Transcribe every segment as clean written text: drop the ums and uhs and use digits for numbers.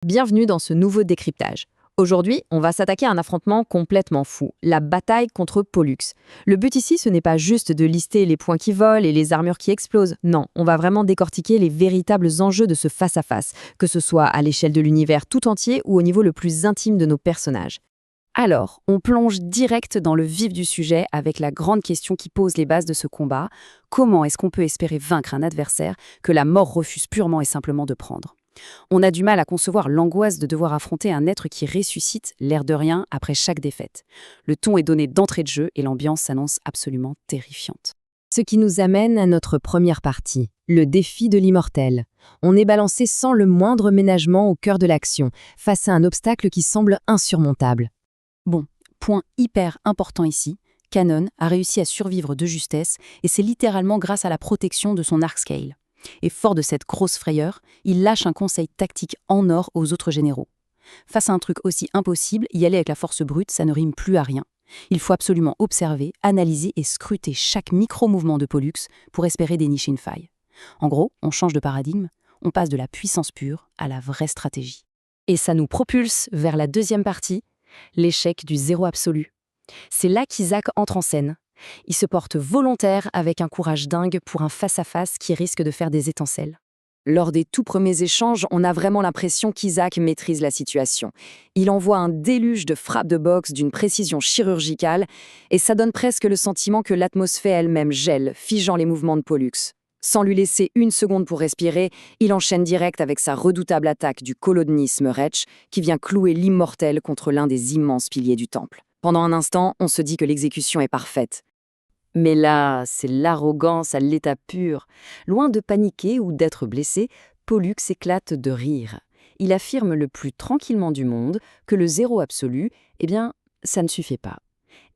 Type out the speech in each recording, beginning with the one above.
Bienvenue dans ce nouveau décryptage. Aujourd'hui, on va s'attaquer à un affrontement complètement fou, la bataille contre Pollux. Le but ici, ce n'est pas juste de lister les points qui volent et les armures qui explosent. Non, on va vraiment décortiquer les véritables enjeux de ce face-à-face, que ce soit à l'échelle de l'univers tout entier ou au niveau le plus intime de nos personnages. Alors, on plonge direct dans le vif du sujet avec la grande question qui pose les bases de ce combat. Comment est-ce qu'on peut espérer vaincre un adversaire que la mort refuse purement et simplement de prendre ? On a du mal à concevoir l'angoisse de devoir affronter un être qui ressuscite, l'air de rien, après chaque défaite. Le ton est donné d'entrée de jeu et l'ambiance s'annonce absolument terrifiante. Ce qui nous amène à notre première partie, le défi de l'immortel. On est balancé sans le moindre ménagement au cœur de l'action, face à un obstacle qui semble insurmontable. Bon, point hyper important ici, Kanon a réussi à survivre de justesse et c'est littéralement grâce à la protection de son Arcscale. Et fort de cette grosse frayeur, il lâche un conseil tactique en or aux autres généraux. Face à un truc aussi impossible, y aller avec la force brute, ça ne rime plus à rien. Il faut absolument observer, analyser et scruter chaque micro-mouvement de Pollux pour espérer dénicher une faille. En gros, on change de paradigme, on passe de la puissance pure à la vraie stratégie. Et ça nous propulse vers la deuxième partie, l'échec du zéro absolu. C'est là qu'Isaac entre en scène. Il se porte volontaire avec un courage dingue pour un face-à-face qui risque de faire des étincelles. Lors des tout premiers échanges, on a vraiment l'impression qu'Isaac maîtrise la situation. Il envoie un déluge de frappes de boxe d'une précision chirurgicale et ça donne presque le sentiment que l'atmosphère elle-même gèle, figeant les mouvements de Pollux. Sans lui laisser une seconde pour respirer, il enchaîne direct avec sa redoutable attaque du colodnisme Wretch qui vient clouer l'immortel contre l'un des immenses piliers du temple. Pendant un instant, on se dit que l'exécution est parfaite. Mais là, c'est l'arrogance à l'état pur. Loin de paniquer ou d'être blessé, Pollux éclate de rire. Il affirme le plus tranquillement du monde que le zéro absolu, ça ne suffit pas.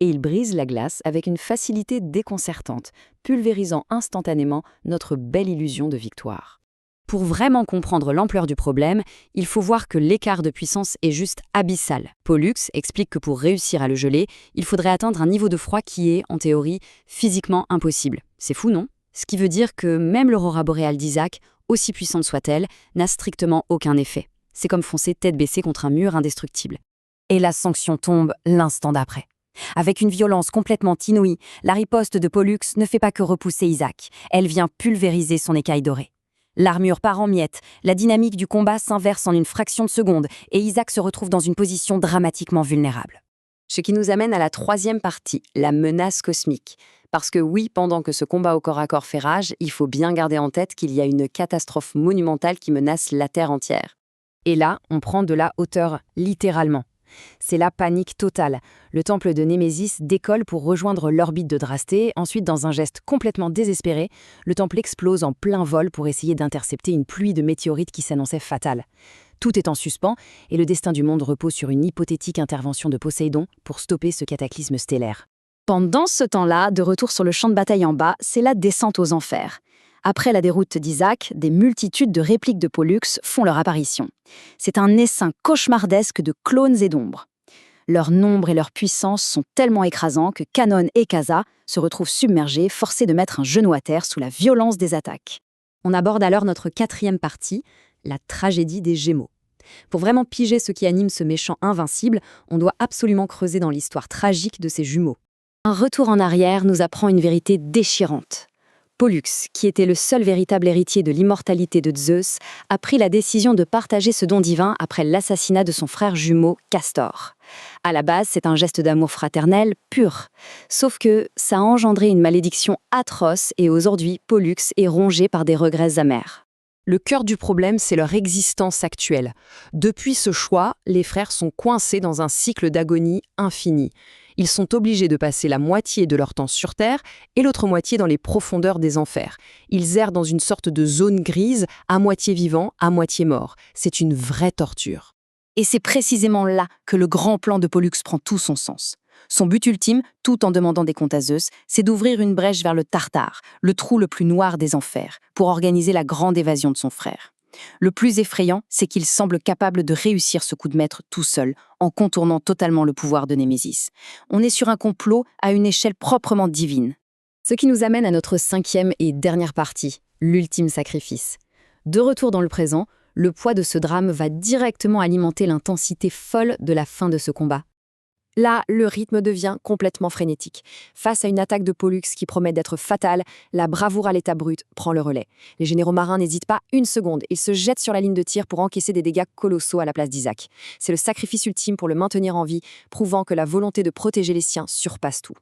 Et il brise la glace avec une facilité déconcertante, pulvérisant instantanément notre belle illusion de victoire. Pour vraiment comprendre l'ampleur du problème, il faut voir que l'écart de puissance est juste abyssal. Pollux explique que pour réussir à le geler, il faudrait atteindre un niveau de froid qui est, en théorie, physiquement impossible. C'est fou, non ? Ce qui veut dire que même l'aurora boréale d'Isaac, aussi puissante soit-elle, n'a strictement aucun effet. C'est comme foncer tête baissée contre un mur indestructible. Et la sanction tombe l'instant d'après. Avec une violence complètement inouïe, la riposte de Pollux ne fait pas que repousser Isaac. Elle vient pulvériser son écaille dorée. L'armure part en miettes, la dynamique du combat s'inverse en une fraction de seconde et Isaac se retrouve dans une position dramatiquement vulnérable. Ce qui nous amène à la troisième partie, la menace cosmique. Parce que oui, pendant que ce combat au corps à corps fait rage, il faut bien garder en tête qu'il y a une catastrophe monumentale qui menace la Terre entière. Et là, on prend de la hauteur, littéralement. C'est la panique totale. Le temple de Némésis décolle pour rejoindre l'orbite de Drasté. Ensuite, dans un geste complètement désespéré, le temple explose en plein vol pour essayer d'intercepter une pluie de météorites qui s'annonçait fatale. Tout est en suspens et le destin du monde repose sur une hypothétique intervention de Poséidon pour stopper ce cataclysme stellaire. Pendant ce temps-là, de retour sur le champ de bataille en bas, c'est la descente aux enfers. Après la déroute d'Isaac, des multitudes de répliques de Pollux font leur apparition. C'est un essaim cauchemardesque de clones et d'ombres. Leur nombre et leur puissance sont tellement écrasants que Kanon et Kaza se retrouvent submergés, forcés de mettre un genou à terre sous la violence des attaques. On aborde alors notre quatrième partie, la tragédie des Gémeaux. Pour vraiment piger ce qui anime ce méchant invincible, on doit absolument creuser dans l'histoire tragique de ces jumeaux. Un retour en arrière nous apprend une vérité déchirante. Pollux, qui était le seul véritable héritier de l'immortalité de Zeus, a pris la décision de partager ce don divin après l'assassinat de son frère jumeau Castor. À la base, c'est un geste d'amour fraternel pur. Sauf que ça a engendré une malédiction atroce et aujourd'hui, Pollux est rongé par des regrets amers. Le cœur du problème, c'est leur existence actuelle. Depuis ce choix, les frères sont coincés dans un cycle d'agonie infini. Ils sont obligés de passer la moitié de leur temps sur Terre et l'autre moitié dans les profondeurs des enfers. Ils errent dans une sorte de zone grise, à moitié vivants, à moitié morts. C'est une vraie torture. Et c'est précisément là que le grand plan de Pollux prend tout son sens. Son but ultime, tout en demandant des comptes à Zeus, c'est d'ouvrir une brèche vers le Tartare, le trou le plus noir des enfers, pour organiser la grande évasion de son frère. Le plus effrayant, c'est qu'il semble capable de réussir ce coup de maître tout seul, en contournant totalement le pouvoir de Némésis. On est sur un complot à une échelle proprement divine. Ce qui nous amène à notre cinquième et dernière partie, l'ultime sacrifice. De retour dans le présent, Le poids de ce drame va directement alimenter l'intensité folle de la fin de ce combat. Là, le rythme devient complètement frénétique. Face à une attaque de Pollux qui promet d'être fatale, la bravoure à l'état brut prend le relais. Les généraux marins n'hésitent pas une seconde. Ils se jettent sur la ligne de tir pour encaisser des dégâts colossaux à la place d'Isaac. C'est le sacrifice ultime pour le maintenir en vie, prouvant que la volonté de protéger les siens surpasse tout.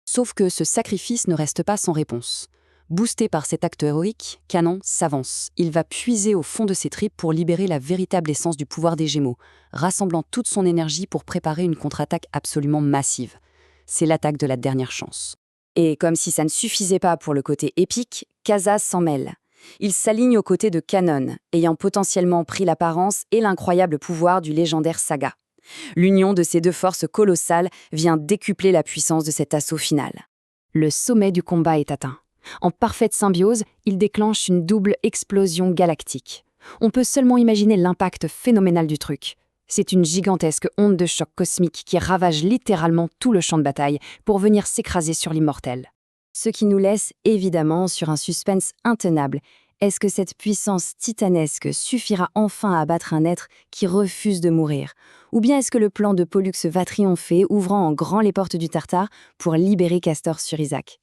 Sauf que ce sacrifice ne reste pas sans réponse. Boosté par cet acte héroïque, Kanan s'avance. Il va puiser au fond de ses tripes pour libérer la véritable essence du pouvoir des Gémeaux, rassemblant toute son énergie pour préparer une contre-attaque absolument massive. C'est l'attaque de la dernière chance. Et comme si ça ne suffisait pas pour le côté épique, Kazaz s'en mêle. Il s'aligne aux côtés de Kanon, ayant potentiellement pris l'apparence et l'incroyable pouvoir du légendaire Saga. L'union de ces deux forces colossales vient décupler la puissance de cet assaut final. Le sommet du combat est atteint. En parfaite symbiose, il déclenche une double explosion galactique. On peut seulement imaginer l'impact phénoménal du truc. C'est une gigantesque onde de choc cosmique qui ravage littéralement tout le champ de bataille pour venir s'écraser sur l'immortel. Ce qui nous laisse évidemment sur un suspense intenable. Est-ce que cette puissance titanesque suffira enfin à abattre un être qui refuse de mourir? Ou bien est-ce que le plan de Pollux va triompher, ouvrant en grand les portes du Tartare pour libérer Castor sur Isaac?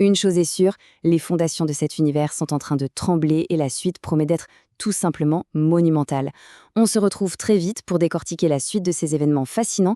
Une chose est sûre, les fondations de cet univers sont en train de trembler et la suite promet d'être tout simplement monumentale. On se retrouve très vite pour décortiquer la suite de ces événements fascinants